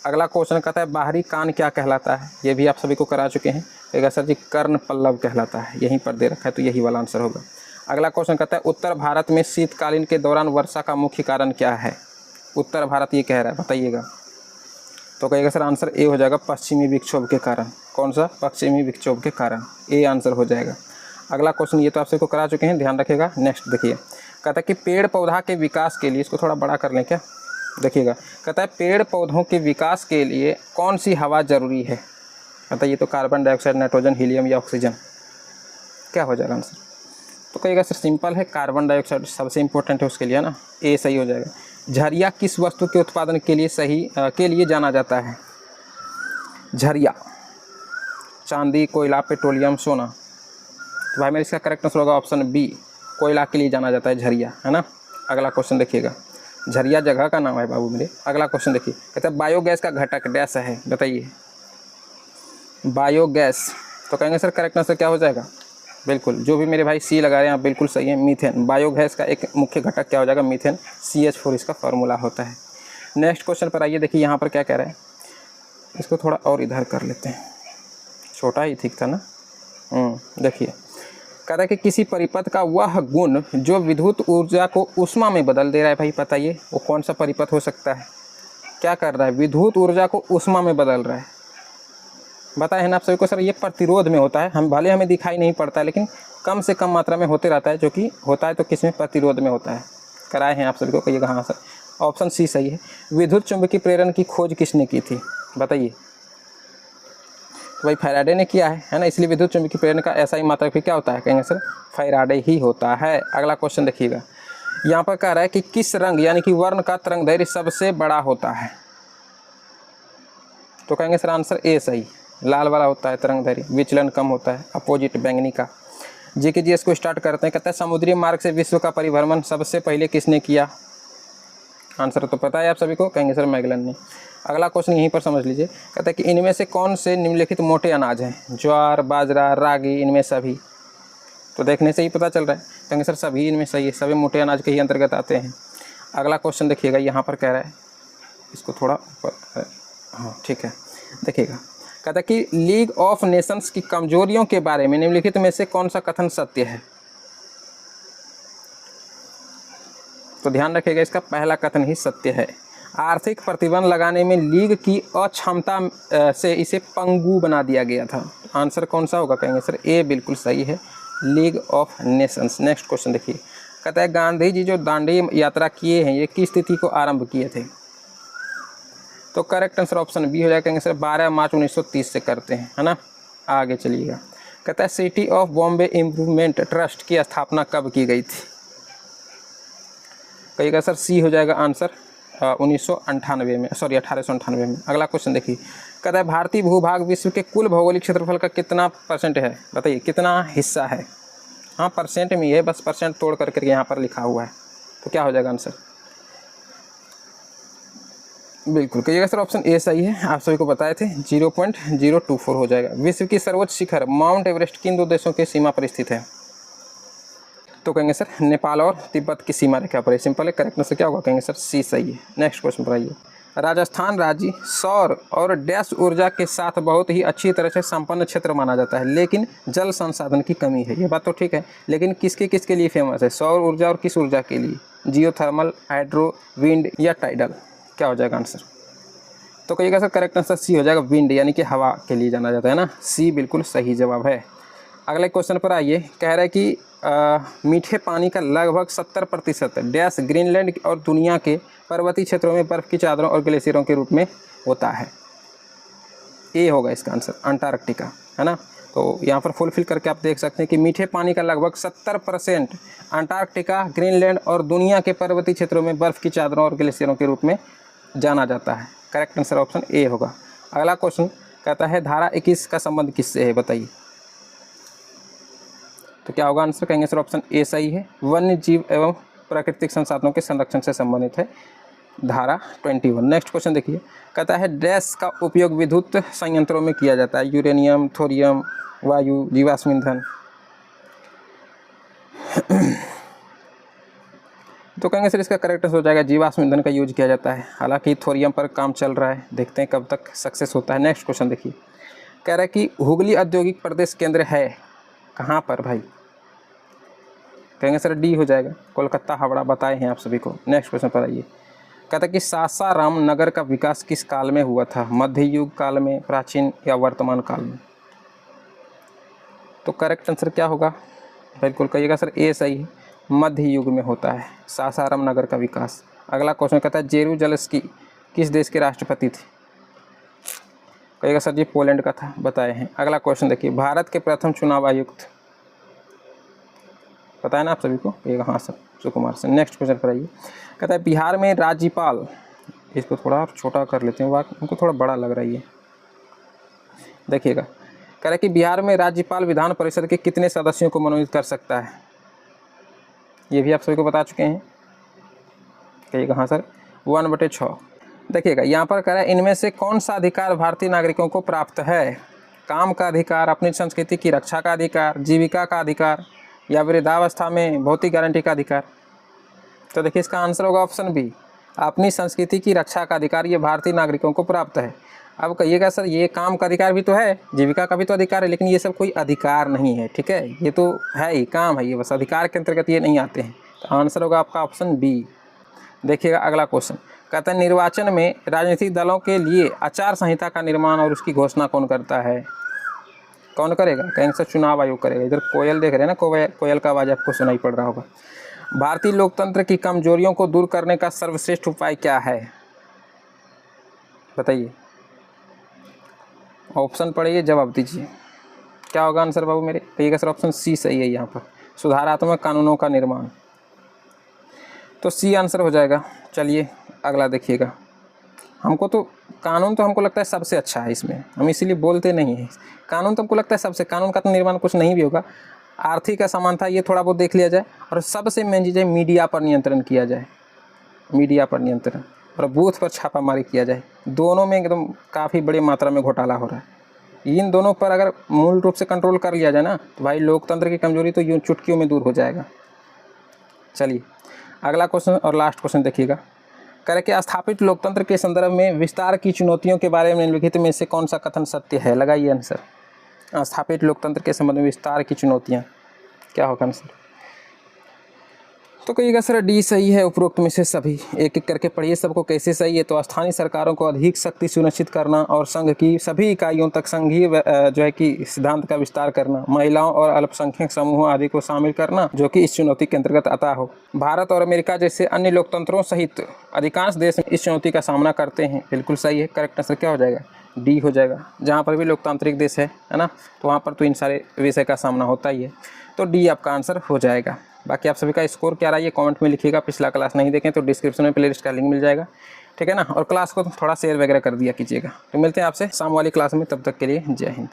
अगला क्वेश्चन कहता है बाहरी कान क्या कहलाता है, ये भी आप सभी को करा चुके हैं। कहेगा सर जी कर्ण पल्लव कहलाता है, यहीं पर दे रखा है, तो यही वाला आंसर होगा। अगला क्वेश्चन कहता है उत्तर भारत में शीतकालीन के दौरान वर्षा का मुख्य कारण क्या है। उत्तर भारत ये कह रहा है, बताइएगा। तो कहेगा सर आंसर ए हो जाएगा, पश्चिमी विक्षोभ के कारण। कौन सा, पश्चिमी विक्षोभ के कारण, ए आंसर हो जाएगा। अगला क्वेश्चन ये तो आप सबको करा चुके हैं, ध्यान रखिएगा। नेक्स्ट देखिए, कहता है कि पेड़ पौधा के विकास के लिए, इसको थोड़ा बड़ा कर लें क्या, देखिएगा। कहता है पेड़ पौधों के विकास के लिए कौन सी हवा जरूरी है। बताइए, तो कार्बन डाइऑक्साइड, नाइट्रोजन, हीलियम या ऑक्सीजन, क्या हो जाएगा आंसर। तो कहेगा सर सिंपल है, कार्बन डाइऑक्साइड सबसे इंपॉर्टेंट है उसके लिए, है ना, ए सही हो जाएगा। झरिया किस वस्तु के उत्पादन के लिए जाना जाता है। झरिया, चांदी, कोयला, पेट्रोलियम, सोना। तो भाई मेरे इसका करेक्ट आंसर होगा ऑप्शन बी, कोयला के लिए जाना जाता है झरिया, है ना। अगला क्वेश्चन देखिएगा, झरिया जगह का नाम है बाबू मेरे। अगला क्वेश्चन देखिए, कहते हैं बायोगैस का घटक डैश है, बताइए। बायोगैस, तो कहेंगे सर करेक्ट आंसर क्या हो जाएगा, बिल्कुल जो भी मेरे भाई सी लगा रहे हैं आप बिल्कुल सही है, मीथेन। बायोगैस का एक मुख्य घटक क्या हो जाएगा, मीथेन, CH4 इसका फार्मूला होता है। नेक्स्ट क्वेश्चन पर आइए, देखिए यहाँ पर क्या कह रहे हैं, इसको थोड़ा और इधर कर लेते हैं, छोटा ही ठीक था ना। देखिए, कहता है कि किसी परिपथ का वह गुण जो विद्युत ऊर्जा को ऊष्मा में बदल दे रहा है। भाई बताइए वो कौन सा परिपथ हो सकता है, क्या कर रहा है, विद्युत ऊर्जा को ऊष्मा में बदल रहा है। बताए हैं ना आप सभी को, सर ये प्रतिरोध में होता है, हम भले हमें दिखाई नहीं पड़ता है लेकिन कम से कम मात्रा में होते रहता है, जो कि होता है तो किस में, प्रतिरोध में होता है। कराए हैं आप सभी को, कहिएगा हाँ सर, ऑप्शन सी सही है। विद्युत चुंबकीय प्रेरण की खोज किसने की थी, बताइए। तो भाई फैराडे ने किया है ना, इसलिए विद्युत चुंबकीय प्रेरण का ऐसा ही मात्रा फिर क्या होता है, कहेंगे सर फैराडे ही होता है। अगला क्वेश्चन देखिएगा, यहाँ पर कह रहा है कि किस रंग यानी कि वर्ण का तरंगदैर्घ्य सबसे बड़ा होता है। तो कहेंगे सर आंसर ए सही, लाल वाला होता है तरंगदैर्घ्य, विचलन कम होता है, अपोजिट बैंगनी का। जीके को स्टार्ट करते हैं। कहता है समुद्री मार्ग से विश्व का परिभ्रमण सबसे पहले किसने किया। आंसर तो पता है आप सभी को, कहेंगे सर मैगलन ने। अगला क्वेश्चन यहीं पर समझ लीजिए, कहता है कि इनमें से कौन से निम्नलिखित मोटे अनाज हैं, ज्वार, बाजरा, रागी, इनमें सभी। तो देखने से ही पता चल रहा है, कहेंगे सर सभी इनमें सही है, सभी मोटे अनाज के ही अंतर्गत आते हैं। अगला क्वेश्चन देखिएगा, यहाँ पर कह रहा है, इसको थोड़ा ऊपर, हाँ ठीक है, देखिएगा। कहता है कि लीग ऑफ नेशंस की कमजोरियों के बारे में निम्नलिखित में से कौन सा कथन सत्य है। तो ध्यान रखिएगा, इसका पहला कथन ही सत्य है। आर्थिक प्रतिबंध लगाने में लीग की अक्षमता से इसे पंगु बना दिया गया था। आंसर कौन सा होगा, कहेंगे सर ए बिल्कुल सही है, league of Nations. Next question देखिए, कहता है गांधी जी जो दांडी यात्रा किए हैं ये किस तिथि को आरंभ किए थे। तो करेक्ट आंसर ऑप्शन बी हो जाएगा, कहेंगे सर 12 मार्च 1930 से करते हैं, है ना। आगे चलिएगा, कहता है city of Bombay improvement trust की स्थापना कब की गई थी। कहिएगा सर सी हो जाएगा आंसर 1998 में, सॉरी 1898 में। अगला क्वेश्चन देखिए, कहता है भारतीय भूभाग विश्व के कुल भौगोलिक क्षेत्रफल का कितना % है, बताइए कितना हिस्सा है। हाँ परसेंट में ही है, बस परसेंट तोड़ करके यहाँ पर लिखा हुआ है, तो क्या हो जाएगा आंसर, बिल्कुल कहिएगा सर ऑप्शन ए सही है, आप सभी को बताए थे 0.024 हो जाएगा। विश्व की सर्वोच्च शिखर माउंट एवरेस्ट किन 2 देशों के सीमा पर स्थित है। तो कहेंगे सर नेपाल और तिब्बत की सीमा रेखा पर। सिंपल है, करेक्ट आंसर क्या होगा, कहेंगे सर सी सही है। नेक्स्ट क्वेश्चन पर आइए, राजस्थान राज्य सौर और डैश ऊर्जा के साथ बहुत ही अच्छी तरह से संपन्न क्षेत्र माना जाता है, लेकिन जल संसाधन की कमी है। ये बात तो ठीक है, लेकिन किसके किसके लिए फेमस है, सौर ऊर्जा और किस ऊर्जा के लिए, जियोथर्मल, हाइड्रो, विंड या टाइडल। क्या हो जाएगा आंसर, तो कहिएगा सर करेक्ट आंसर सी हो जाएगा, विंड यानी कि हवा के लिए जाना जाता है ना, सी बिल्कुल सही जवाब है। अगले क्वेश्चन पर आइए। कह रहा है कि मीठे पानी का लगभग 70% डैश ग्रीनलैंड और दुनिया के पर्वतीय क्षेत्रों में बर्फ़ की चादरों और ग्लेशियरों के रूप में होता है। ये होगा इसका आंसर, अंटार्कटिका, है ना। तो यहाँ पर फुलफिल करके आप देख सकते हैं कि मीठे पानी का लगभग 70% अंटार्कटिका, ग्रीनलैंड और दुनिया के पर्वतीय क्षेत्रों में बर्फ़ की चादरों और ग्लेशियरों के रूप में जाना जाता है। करेक्ट आंसर ऑप्शन ए होगा। अगला क्वेश्चन कहता है धारा 21 का संबंध किससे है, बताइए। तो क्या होगा आंसर, कहेंगे सर ऑप्शन ए सही है। वन्य जीव एवं प्राकृतिक संसाधनों के संरक्षण से संबंधित है धारा 21। नेक्स्ट क्वेश्चन देखिए। कहता है डैश का उपयोग विद्युत संयंत्रों में किया जाता है। यूरेनियम, थोरियम, वायु, जीवाश्म ईंधन। तो कहेंगे सर इसका करेक्ट आंसर हो जाएगा जीवाश्म ईंधन का यूज किया जाता है। हालांकि थोरियम पर काम चल रहा है, देखते हैं कब तक सक्सेस होता है। नेक्स्ट क्वेश्चन देखिए। कह रहा है कि हुगली औद्योगिक प्रदेश केंद्र है कहाँ पर भाई, कहेंगे सर डी हो जाएगा, कोलकाता हावड़ा बताए हैं आप सभी को। नेक्स्ट क्वेश्चन पर आइए। कहता है कि सासाराम नगर का विकास किस काल में हुआ था, मध्य युग काल में, प्राचीन या वर्तमान काल में। तो करेक्ट आंसर क्या होगा, बिल्कुल कहिएगा सर ए सही है, मध्य युग में होता है सासाराम नगर का विकास। अगला क्वेश्चन कहता है जेरूजलस्की किस देश के राष्ट्रपति थे, कहिएगा सर जी पोलैंड का था, बताए हैं। अगला क्वेश्चन देखिए। भारत के प्रथम चुनाव आयुक्त, पता है ना आप सभी को, कहिएगा हाँ सर सुकुमार से। नेक्स्ट क्वेश्चन पर आइए। कहता है बिहार में राज्यपाल, इसको थोड़ा छोटा कर लेते हैं, वाक हमको थोड़ा बड़ा लग रहा है ये, देखिएगा। कह रहा है कि बिहार में राज्यपाल विधान परिषद के कितने सदस्यों को मनोनीत कर सकता है, ये भी आप सभी को बता चुके हैं, कहिएगा हाँ सर 1/6। देखिएगा यहाँ पर कह रहा है इनमें से कौन सा अधिकार भारतीय नागरिकों को प्राप्त है, काम का अधिकार, अपनी संस्कृति की रक्षा का अधिकार, जीविका का अधिकार या वृद्धावस्था में भौतिक गारंटी का अधिकार। तो देखिए इसका आंसर होगा ऑप्शन बी, अपनी संस्कृति की रक्षा का अधिकार ये भारतीय नागरिकों को प्राप्त है। अब कहिएगा सर ये काम का अधिकार भी तो है, जीविका का भी तो अधिकार है, लेकिन ये सब कोई अधिकार नहीं है, ठीक है, ये तो है ही काम है, ये बस अधिकार के अंतर्गत ये नहीं आते हैं। तो आंसर होगा आपका ऑप्शन बी। देखिएगा अगला क्वेश्चन। कहता है निर्वाचन में राजनीतिक दलों के लिए आचार संहिता का निर्माण और उसकी घोषणा कौन करता है, कौन करेगा, कहेंगे सर चुनाव आयोग करेगा। इधर कोयल देख रहे हैं ना, कोयल का आवाज़ आपको सुनाई पड़ रहा होगा। भारतीय लोकतंत्र की कमजोरियों को दूर करने का सर्वश्रेष्ठ उपाय क्या है, बताइए। ऑप्शन पढ़िए, जवाब दीजिए, क्या होगा आंसर बाबू मेरे, कहिएगा सर ऑप्शन सी सही है यहाँ पर, सुधारात्मक कानूनों का निर्माण। तो सी आंसर हो जाएगा। चलिए अगला देखिएगा। हमको तो कानून तो हमको लगता है सबसे अच्छा है इसमें, हम इसीलिए बोलते नहीं हैं। कानून तो हमको लगता है सबसे, कानून का तो निर्माण कुछ नहीं भी होगा, आर्थिक असमानता ये थोड़ा बहुत देख लिया जाए, और सबसे मेन चीज़ है मीडिया पर नियंत्रण किया जाए, मीडिया पर नियंत्रण, और बूथ पर छापामारी किया जाए। दोनों में एकदम काफ़ी बड़ी मात्रा में घोटाला हो रहा है। इन दोनों पर अगर मूल रूप से कंट्रोल कर लिया जाए ना, तो भाई लोकतंत्र की कमजोरी तो यूँ चुटकियों में दूर हो जाएगा। चलिए अगला क्वेश्चन और लास्ट क्वेश्चन देखिएगा। कह रहे कि स्थापित लोकतंत्र के संदर्भ में विस्तार की चुनौतियों के बारे में निम्नलिखित में से कौन सा कथन सत्य है, लगाइए आंसर। स्थापित लोकतंत्र के संबंध में विस्तार की चुनौतियाँ, क्या होगा आंसर। तो कहिएगा सर डी सही है, उपरोक्त में से सभी। एक एक करके पढ़िए सबको कैसे सही है। तो स्थानीय सरकारों को अधिक शक्ति सुनिश्चित करना और संघ की सभी इकाइयों तक संघीय जो है कि सिद्धांत का विस्तार करना, महिलाओं और अल्पसंख्यक समूहों आदि को शामिल करना जो कि इस चुनौती के अंतर्गत आता हो। भारत और अमेरिका जैसे अन्य लोकतंत्रों सहित अधिकांश देश इस चुनौती का सामना करते हैं। बिल्कुल सही है, करेक्ट आंसर क्या हो जाएगा, डी हो जाएगा। जहाँ पर भी लोकतांत्रिक देश है ना, तो वहाँ पर तो इन सारे विषय का सामना होता ही है। तो डी आपका आंसर हो जाएगा। बाकी आप सभी का स्कोर क्या रहा है ये कमेंट में लिखिएगा। पिछला क्लास नहीं देखें तो डिस्क्रिप्शन में प्लेलिस्ट का लिंक मिल जाएगा, ठीक है ना। और क्लास को थोड़ा शेयर वगैरह कर दिया कीजिएगा। तो मिलते हैं आपसे शाम वाली क्लास में, तब तक के लिए जय हिंद।